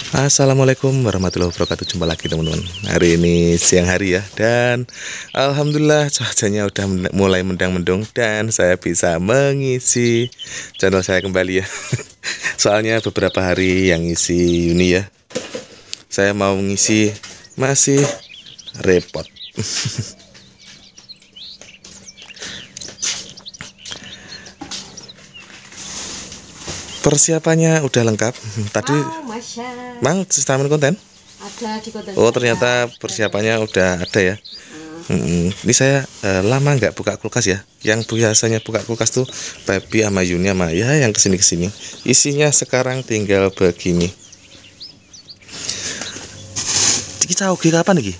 Assalamualaikum warahmatullahi wabarakatuh. Jumpa lagi teman-teman. Hari ini siang hari ya. Dan alhamdulillah cuacanya udah mulai mendang-mendung. Dan saya bisa mengisi channel saya kembali ya. Soalnya beberapa hari yang ngisi Yuni ya, saya mau ngisi masih repot. Persiapannya udah lengkap. Tadi Mang sistem konten? Ada di konten. Oh ternyata persiapannya udah ada ya. Ini saya lama nggak buka kulkas ya. Yang biasanya buka kulkas tuh Baby sama Yuni sama ya yang kesini. Isinya sekarang tinggal begini. Ini cauge kapan nih?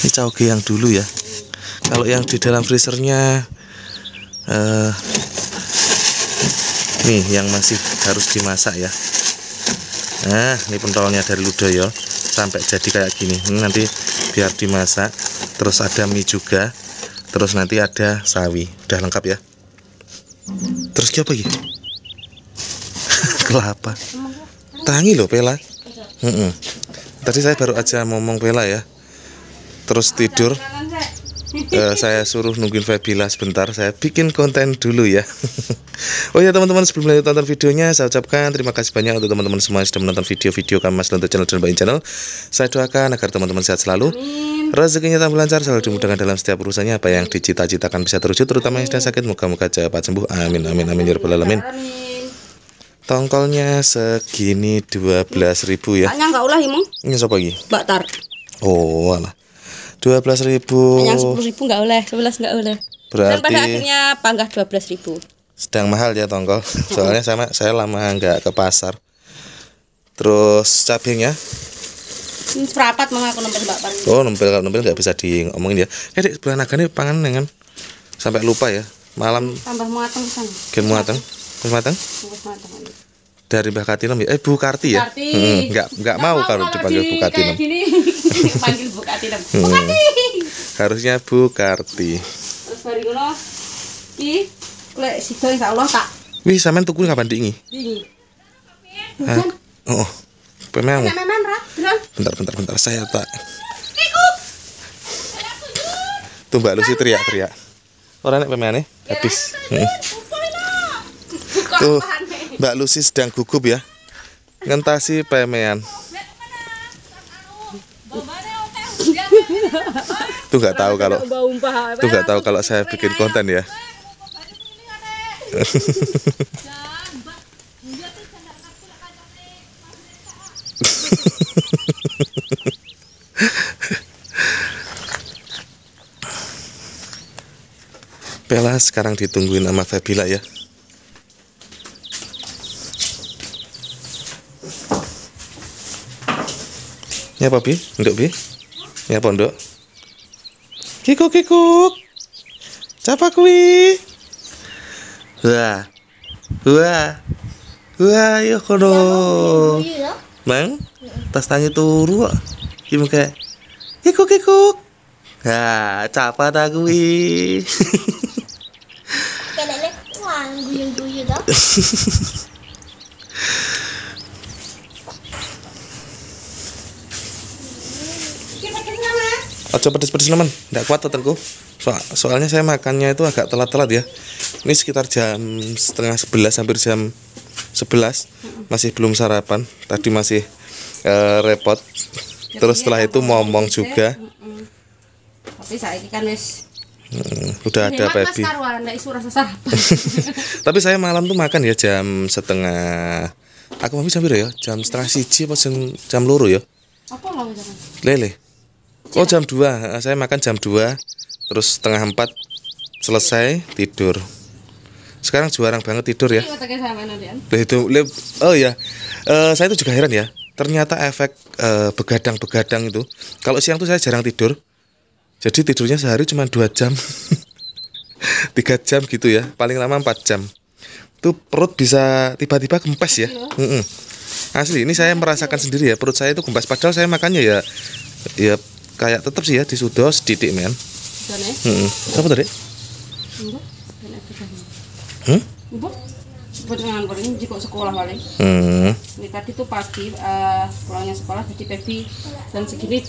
Ini cauge yang dulu ya. Kalau yang di dalam freezernya nih yang masih harus dimasak ya. Nah ini pentolnya dari Ludoyo sampai jadi kayak gini. Ini nanti biar dimasak. Terus ada mie juga. Terus nanti ada sawi. Udah lengkap ya. Terus apa lagi? Kelapa. Tangi loh Pela. Tadi saya baru aja ngomong Pela ya. Terus tidur. Saya suruh nungguin Febila sebentar. Saya bikin konten dulu ya. Oh ya teman-teman, sebelum lanjut tonton videonya, saya ucapkan terima kasih banyak untuk teman-teman semua yang sudah menonton video-video kami untuk channel dan Bayin Channel. Saya doakan agar teman-teman sehat selalu, rezekinya tambah lancar, selalu dimudahkan dalam setiap urusannya, apa yang dicita-citakan bisa terwujud, terutama yang sedang sakit, moga-moga cepat sembuh. Amin amin amin ya rabbal alamin. Tongkolnya segini 12.000 ya. Hanya enggak ulah imong. Ini siapa lagi? Baktar. Oh alah. 12.000. Yang 10.000 enggak oleh, 11 enggak oleh. Berarti dan pada akhirnya panggah 12.000. Sedang mahal ya tongkol. Soalnya saya lama nggak ke pasar. Terus cabenya? Ini seperapat mah aku nempel bakpar. Oh nempel, kalau nempel nggak bisa diomongin ya. Kayak bulan naga ini pangan dengan sampai lupa ya. Malam tambah muateng kan. Gen muateng. Terus mateng? Dari Mbak Katinem ya. Bu Karti ya. Nggak mau kalau dipanggil Bu Katinem. Panggil Bu Katinem. Bu Karti. Harusnya Bu Karti. Terus bari ngono iki lek sida insyaallah tak. Wih, sampean tuku kapan dingi? Dingi. Oh. Pemeng. Memen ra, Bentar. Saya tak. Tuh Mbak Lucy teriak-teriak. Ora nek pemene habis. Tuh Mbak Lucy sedang gugup ya. Ngentasi pemean. Tuh nggak tahu kalau saya bikin konten ya. Pela sekarang ditungguin sama Febila ya. Ya apa Bi? Nduk Bi? Ya pondok. Kikuk. Siapa kuwi? Wah, yo kono. Mang, tas tangi turu kok. Ki mengke. Kikuk. Ha, capa ta kuwi? Kadang-kadang wah guyung-guyung dah. Ojo pedes-pedes teman, nggak kuat tetanku. Soalnya saya makannya itu agak telat-telat ya. Ini sekitar jam setengah 11, hampir jam 11. Masih belum sarapan. Tadi masih repot. Terus setelah itu ngomong juga. Tapi saiki kan wis udah ada Baby. Tapi saya malam tuh makan ya jam setengah. Aku mau jam berapa ya? Jam setengah 1 apa jam loro ya? Apa lah jangan. Lele. Oh jam 2. Saya makan jam 2. Terus setengah 4 selesai tidur. Sekarang jarang banget tidur ya. Oh ya, saya itu juga heran ya. Ternyata efek begadang itu. Kalau siang tuh saya jarang tidur. Jadi tidurnya sehari cuma 2 jam. 3 jam gitu ya. Paling lama 4 jam. Tuh perut bisa tiba-tiba kempes ya. Asli, ini saya merasakan sendiri ya. Perut saya itu kempes. Padahal saya makannya ya kayak tetap sih ya disudos didik men. Apa tadi? Dengan paling jika sekolah paling. Ini tadi tuh pagi pulangnya sekolah jadi Pebi dan segini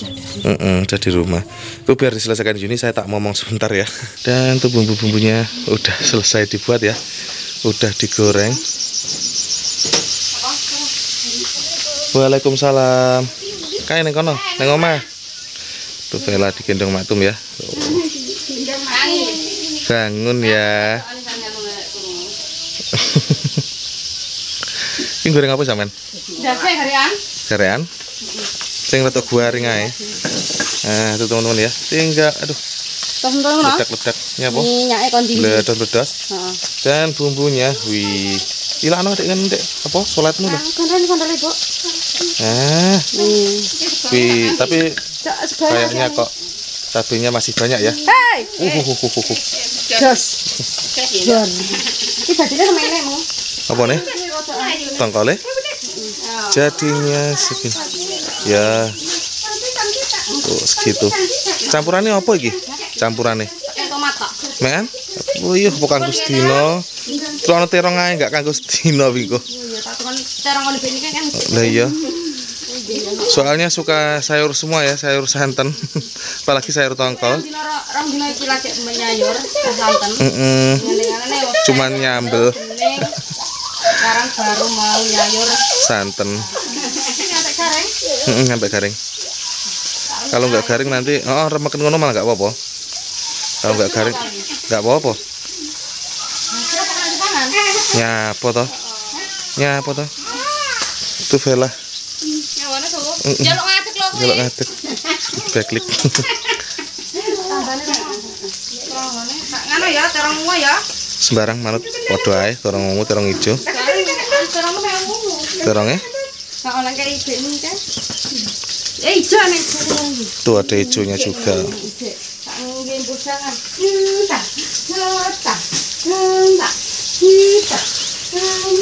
udah di rumah. Itu biar diselesaikan Juni, saya tak ngomong sebentar ya. Dan tuh bumbu-bumbunya udah selesai dibuat ya. Udah digoreng. Waalaikumsalam. Kayak neng kono, neng omah. Tuh Vela digendong Maktum ya. Bangun ya. Ini goreng apa sampean? Dase harian. Garean. Sing rada garing ae. Nah, itu teman-teman ya. Tinggal aduh, Tos-tos ledak-ledak. Ini apa? Minyake kon di. Ledos-ledos. Heeh. Dan bumbunya, wih. Ilakno dek ndek apa salatmu lho. Kondol Bu. Ah, wih, tapi kayaknya kok cabenya masih banyak ya. Hei. Jos. Jon. Iki dadine sama enekmu. Apa nih? Tongkole? Jadinya segini. Ya. Tuh segitu. Campurannya apa iki? Campurannya? Tomat kok. Men? Oh iya, apa kanggo sedina? Terus ana terong ae enggak kanggo sedina wingi kok. Iya, tak kon terong ngene iki kan. Lah iya. Soalnya suka sayur semua ya, sayur santan. Apalagi sayur tongkol. Rong dino iki lagi menyayur santen. Cuman nyambel Sekarang baru mau nyayur santen. sampai garing. Sampai garing. Kalau nggak garing nanti, oh remeken ngono malah nggak apa-apa. Kalau nggak garing, nggak apa-apa. Nyapo toh? Nyapo toh? Itu Vela. Nyawane tuh. Jaluk ngadeg lho. Jaluk ngadeg. Backlick. Ngono ya, terong mua ya. Sembarang manut padha ae, terong ungu, terong ijo. Terong mau. Terongnya? Sak oleh kayak ijo ini kan. Ijo nih. Tuh ada ijonya juga. Sak ngene busangan.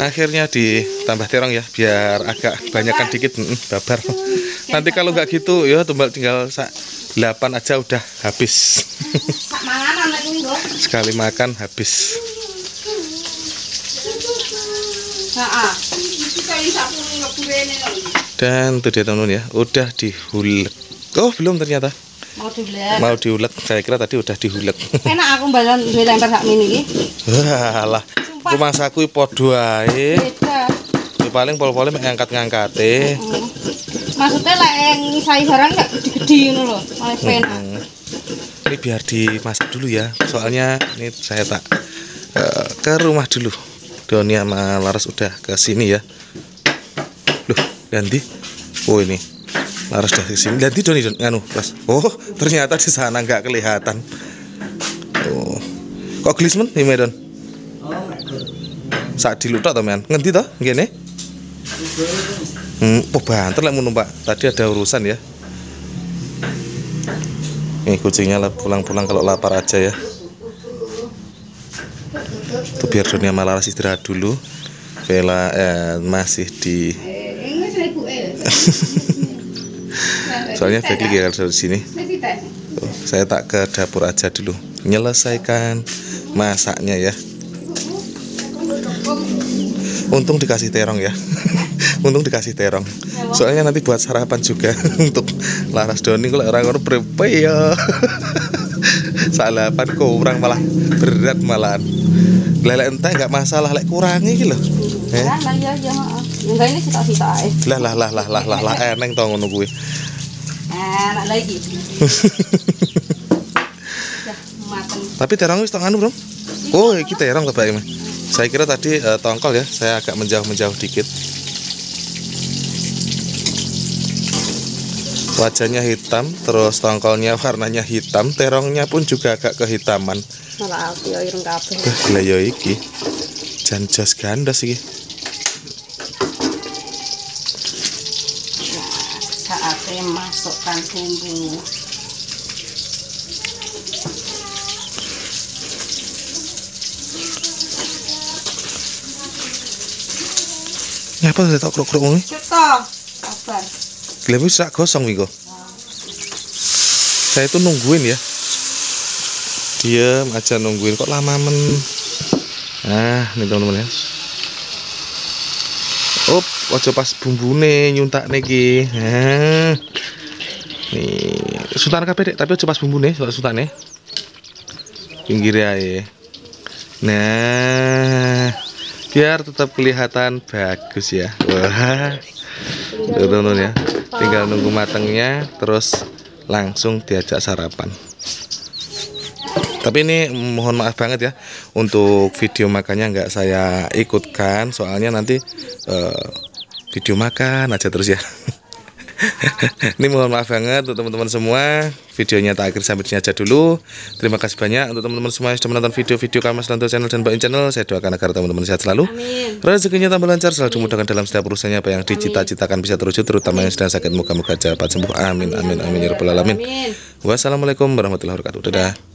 Akhirnya ditambah terong ya, biar agak banyakan dikit, babar. Nanti kalau nggak gitu, ya tinggal 8 aja udah habis. Sak manganan nek kuwi, Bro. Sekali makan habis. Heeh. Dan itu dia teman-teman ya, udah dihulek. Oh belum ternyata. Mau diulek. Mau diulek, saya kira tadi udah dihulek. Enak aku balon duwe lempar sak mini iki. Walah, rumah saku podo ae. Beda. Ya paling pol-pole mek ngangkat-ngangkate. Maksudnya lek ngisai barang gak gede-gede ngono lho, malah penak. Ini biar dimasak dulu ya. Soalnya ini saya tak ke rumah dulu. Doni sama Laras udah ke sini ya. Loh, ganti. Oh ini. Laras udah ke sini. Ganti Doni nganu, Las. Oh, ternyata di sana nggak kelihatan. Oh. Kok gelismen nih Medon? Saat dilutok to, Men. Ngendi to? Ngene. Banter lek ngono, Pak. Tadi ada urusan ya. Nih kucingnya lah pulang-pulang kalau lapar aja ya. Tuh biar Doni sama Laras istirahat dulu. Vela masih di soalnya Backlick ya kalau di sini. Tuh, saya tak ke dapur aja dulu. Menyelesaikan masaknya ya. Untung dikasih terong ya. Untung dikasih terong. Soalnya nanti buat sarapan juga untuk Laras Doni kalau orang-orang berapa ya. Sarapan kurang malah berat malahan. Lelek entah nggak masalah, lek kurangi gitu loh. Lah iya ya, heeh. Enggak ini sitok-sitok ae. Lah eneng to ngono kuwi. Enak lagi. Dah makan. Tapi terong wis tok anu, Bro. Oh, iki terong to, Pak. Saya kira tadi tongkol ya, saya agak menjauh dikit. Wajahnya hitam, terus tongkolnya warnanya hitam, terongnya pun juga agak kehitaman. Malah aku ya ireng kabeh. Lah ya iki. Jan jos gandos iki. Saatnya masukkan bumbu. Nyapa saya tak kruk-kruk ngono. Cetok. Sabar. Glebu sak gosong Wiko. Saya itu nungguin ya. Diam aja nungguin kok lama men. Nah, ini teman-teman ya. Up, ojo pas bumbune nyuntak niki. Nah. Nih, suntan kabeh Dek, tapi ojo pas bumbune, suntane. Pinggir ae. Nah, biar tetap kelihatan bagus ya. Wah. Teman-teman ya. Tinggal nunggu matangnya terus langsung diajak sarapan. Tapi ini mohon maaf banget ya, untuk video makannya nggak saya ikutkan, soalnya nanti video makan aja terus ya. Ini mohon maaf banget untuk teman-teman semua. Videonya tak akhir sampai sini aja dulu. Terima kasih banyak untuk teman-teman semua yang sudah menonton video-video kami Lanto Channel dan Mbak In Channel. Saya doakan agar teman-teman sehat selalu. Amin. Rezekinya tambah lancar, selalu dimudahkan dalam setiap urusannya, apa yang dicita-citakan bisa terwujud, terutama yang sedang sakit moga-moga cepat sembuh. Amin amin amin ya rabbal alamin. Amin. Wassalamualaikum warahmatullahi wabarakatuh. Dadah.